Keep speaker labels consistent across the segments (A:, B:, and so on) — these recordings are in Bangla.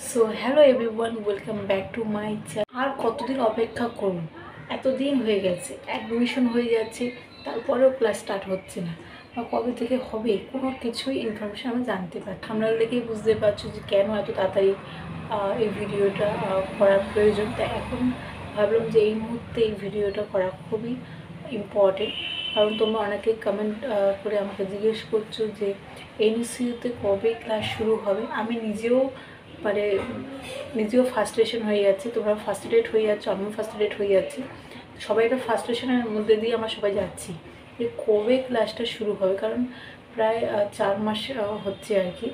A: So hello everyone, welcome back to my channel. আর কতদিন অপেক্ষা করুন, এতদিন হয়ে গেছে, অ্যাডমিশন হয়ে যাচ্ছে, তারপরেও ক্লাস স্টার্ট হচ্ছে না বা কবে থেকে হবে কোনো কিছুই ইনফরমেশান আমি জানতে পারি। আপনারা দেখেই বুঝতে পারছো যে কেন এত তাড়াতাড়ি এই ভিডিওটা করার প্রয়োজন। তাই এখন ভাবলাম যে এই মুহূর্তে এই ভিডিওটা করা খুবই ইম্পর্টেন্ট, কারণ তোমরা অনেকে কমেন্ট করে আমাকে জিজ্ঞেস করছো যে এনইসিইউতে কবে ক্লাস শুরু হবে। আমি নিজেও ফার্স্ট্রেশন হয়ে যাচ্ছে, তোমরা ফার্স্ট্রেট হয়ে যাচ্ছ, আমিও ফার্স্ট্রেট হয়ে যাচ্ছি। সবাই একটা ফার্স্ট্রেশনের মধ্যে দিয়ে আমরা সবাই যাচ্ছি যে কবে ক্লাসটা শুরু হবে, কারণ প্রায় 4 মাস হচ্ছে আর কি।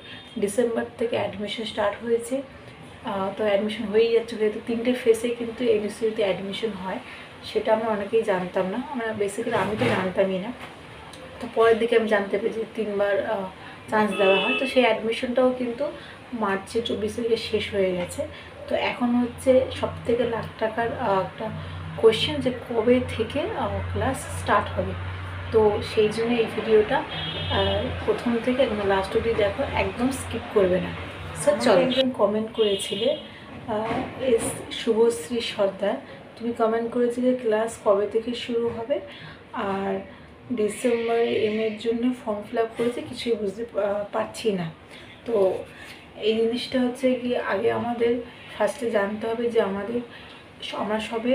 A: ডিসেম্বর থেকে অ্যাডমিশন স্টার্ট হয়েছে, তো অ্যাডমিশন হয়েই যাচ্ছে। যেহেতু 3টে ফেসে কিন্তু এনইসিইউতে অ্যাডমিশন হয়, সেটা আমরা অনেকেই জানতাম না। বেসিক্যালি আমি তো জানতামই না। তো পরের দিকে আমি জানতে পেরেছি 3বার চান্স দেওয়া হয়। তো সেই অ্যাডমিশনটাও কিন্তু মার্চে 24 তারিখে শেষ হয়ে গেছে। তো এখন হচ্ছে সবথেকে লাখ টাকার একটা কোয়েশ্চেন যে কবে থেকে ক্লাস স্টার্ট হবে। তো সেই জন্য এই ভিডিওটা প্রথম থেকে একদম লাস্ট অবধি দেখো, একদম স্কিপ করবে না। স্যার চলো, একজন কমেন্ট করেছিলে এস শুভশ্রী সর্দার, তুমি কমেন্ট করেছিলে ক্লাস কবে থেকে শুরু হবে, আর ডিসেম্বরে এর জন্য ফর্ম ফিল আপ করেছে, কিছুই বুঝতে পারছি না। তো এই জিনিসটা হচ্ছে কি, আগে আমাদের ফার্স্টে জানতে হবে যে আমরা সবে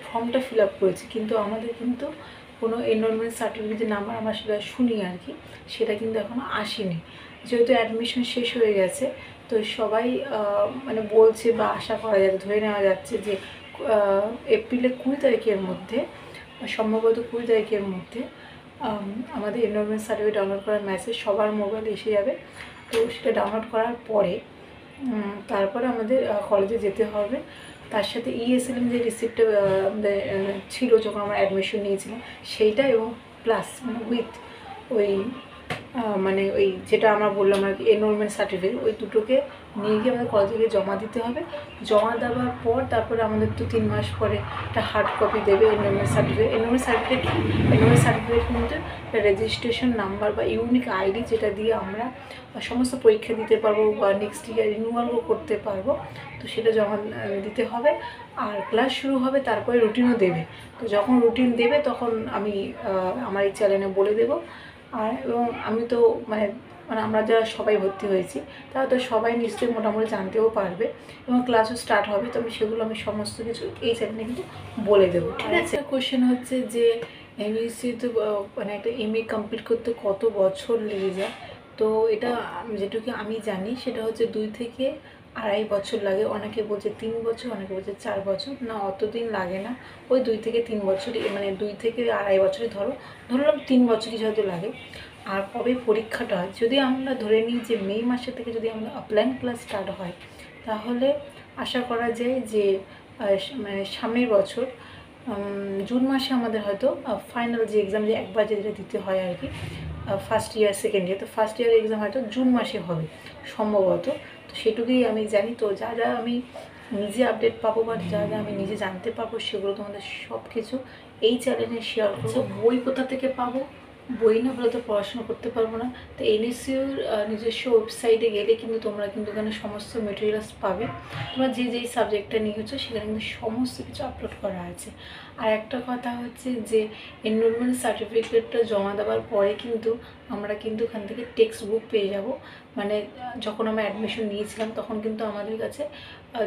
A: ফর্মটা ফিল আপ করেছি, কিন্তু আমাদের কিন্তু কোনো এনরোলমেন্ট সার্টিফিকেটের নাম্বার আমরা সেটা শুনি আর কি, সেটা কিন্তু এখনও আসেনি। যেহেতু অ্যাডমিশন শেষ হয়ে গেছে, তো সবাই মানে বলছে বা আশা করা যাচ্ছে, ধরে নেওয়া যাচ্ছে যে এপ্রিলের 20 তারিখের মধ্যে, সম্ভবত 20 তারিখের মধ্যে আমাদের এনরোলমেন্ট সার্টিফিকেট ডাউনলোড করার মেসেজ সবার মোবাইলে এসে যাবে। তো সেটা ডাউনলোড করার পরে তারপরে আমাদের কলেজে যেতে হবে। তার সাথে ইএসএলএম যে রিসিপ্টটা আমাদের ছিল যখন আমরা অ্যাডমিশন নিয়েছিলাম, সেইটা এবং প্লাস মানে উইথ ওই মানে ওই যেটা আমরা বললাম আর কি এনরোলমেন্ট সার্টিফিকেট, ওই দুটোকে নিয়ে গিয়ে আমাদের কলেজে গিয়ে জমা দিতে হবে। জমা দেওয়ার পর তারপরে আমাদের তো 3 মাস পরে একটা হার্ড কপি দেবে এনরোলমেন্ট সার্টিফিকেট। এনরোলমেন্ট সার্টিফিকেট কিন্তু একটা রেজিস্ট্রেশন নাম্বার বা ইউনিক আইডি, যেটা দিয়ে আমরা সমস্ত পরীক্ষা দিতে পারবো বা নেক্সট ইয়ার রিনিউয়ালও করতে পারবো। তো সেটা জমা দিতে হবে, আর ক্লাস শুরু হবে, তারপরে রুটিনও দেবে। তো যখন রুটিন দেবে তখন আমি আমার এই চ্যানেলে বলে দেবো। আর এবং আমি তো মানে মানে আমরা যারা সবাই ভর্তি হয়েছি তারা তো সবাই নিশ্চয়ই মোটামুটি জানতেও পারবে, এবং ক্লাসও স্টার্ট হবে। তো সেগুলো আমি সমস্ত কিছু এই চ্যানেলে কিন্তু বলে দেবো, ঠিক আছে? কোয়েশ্চেন হচ্ছে যে এমইসিতে মানে একটা এমএ কমপ্লিট করতে কত বছর লেগে যায়। তো এটা যেটুকু আমি জানি সেটা হচ্ছে 2 থেকে আড়াই বছর লাগে। অনেকে বলছে 3 বছর, অনেকে বলছে 4 বছর। না, অতদিন লাগে না, ওই 2 থেকে 3 বছরই, মানে 2 থেকে আড়াই বছরই ধরলাম 3 বছরই হয়তো লাগে। আর কবে পরীক্ষাটা হয়, যদি আমরা ধরে নিই যে মে মাসে থেকে যদি আমরা অফলাইন ক্লাস স্টার্ট হয়, তাহলে আশা করা যায় যে মানে সামনের বছর জুন মাসে আমাদের হয়তো ফাইনাল যে এক্সাম, যে একবার যেটা দিতে হয় আর কি, ফার্স্ট ইয়ার সেকেন্ড ইয়ার, তো ফার্স্ট ইয়ার এক্সাম হয়তো জুন মাসে হবে সম্ভবত। তো সেটুকুই আমি জানি। তো যা যা আমি নিজে আপডেট পাবো বা যা যা আমি নিজে জানতে পারবো, সেগুলো তোমাদের সব কিছু এই চ্যানেলে শেয়ার করবো। বই কোথা থেকে পাবো, বই না হলে তো পড়াশোনা করতে পারবো না। তো এনএসইউর নিজস্ব ওয়েবসাইটে গেলে কিন্তু তোমরা কিন্তু ওখানে সমস্ত মেটেরিয়ালস পাবে। তোমরা যেই সাবজেক্টটা নিয়েছো সেখানে কিন্তু সমস্ত কিছু আপলোড করা আছে। আর একটা কথা হচ্ছে যে এনরোলমেন্ট সার্টিফিকেটটা জমা দেওয়ার পরে কিন্তু আমরা কিন্তু ওখান থেকে টেক্সট বুক পেয়ে যাব। মানে যখন আমরা অ্যাডমিশন নিয়েছিলাম তখন কিন্তু আমাদের কাছে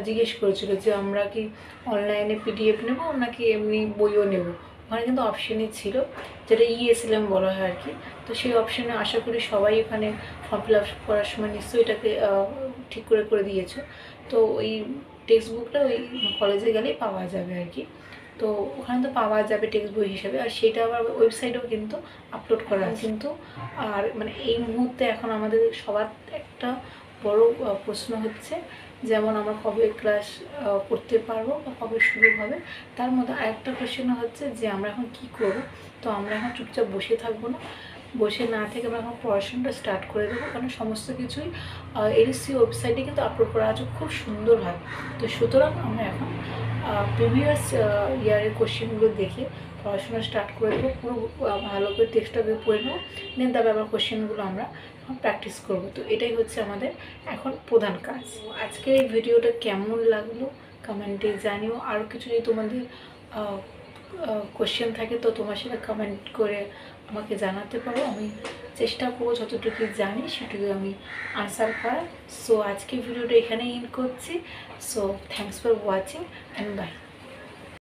A: জিজ্ঞেস করেছিল যে আমরা কি অনলাইনে পিডিএফ নেব নাকি এমনি বইও নেব। ওখানে কিন্তু অপশানই ছিল, যেটা ইএসএলএম বলা হয় আর কি। তো সেই অপশানে আশা করি সবাই ওখানে ফর্ম ফিল আপ করার সময় নিশ্চয়ই এটাকে ঠিক করে দিয়েছো। তো ওই টেক্সট বুকটা ওই কলেজে গেলেই পাওয়া যাবে আর কি। তো ওখানে তো পাওয়া যাবে টেক্সট বই হিসেবে, আর সেটা আবার ওয়েবসাইটেও কিন্তু আপলোড করা আছে কিন্তু। আর মানে এই মুহূর্তে এখন আমাদের সবার একটা বড় প্রশ্ন হচ্ছে, যেমন আমরা কবে ক্লাস করতে পারবো বা কবে শুরু হবে। তার মধ্যে আরেকটা কোয়েশ্চেন হচ্ছে যে আমরা এখন কি করব। তো আমরা এখন চুপচাপ বসে থাকবো না, বসে না থেকে আমরা এখন পড়াশোনাটা স্টার্ট করে দেবো, কারণ সমস্ত কিছুই এনএসসি ওয়েবসাইটে কিন্তু আপলোড করা আছে খুব সুন্দরভাবে। তো সুতরাং আমরা এখন প্রিভিয়াস ইয়ারের কোশ্চেনগুলো দেখে পড়াশোনা স্টার্ট করে দেবো, পুরো ভালো করে টেক্সটটা পড়ে নেবো, দেন তারপরে আবার কোশ্চেনগুলো আমরা তখন প্র্যাকটিস করব। তো এটাই হচ্ছে আমাদের এখন প্রধান কাজ। আজকের এই ভিডিওটা কেমন লাগলো কমেন্টে জানিও। আরও কিছু যদি তোমাদের কোশ্চেন থাকে তো তোমার সেটা কমেন্ট করে আমাকে জানাতে পারো। আমি চেষ্টা করবো যতটুকু জানি সেটুকু আমি আনসার করার। সো আজকে ভিডিওটা এখানেই এন্ড করছি। So thanks for watching and by.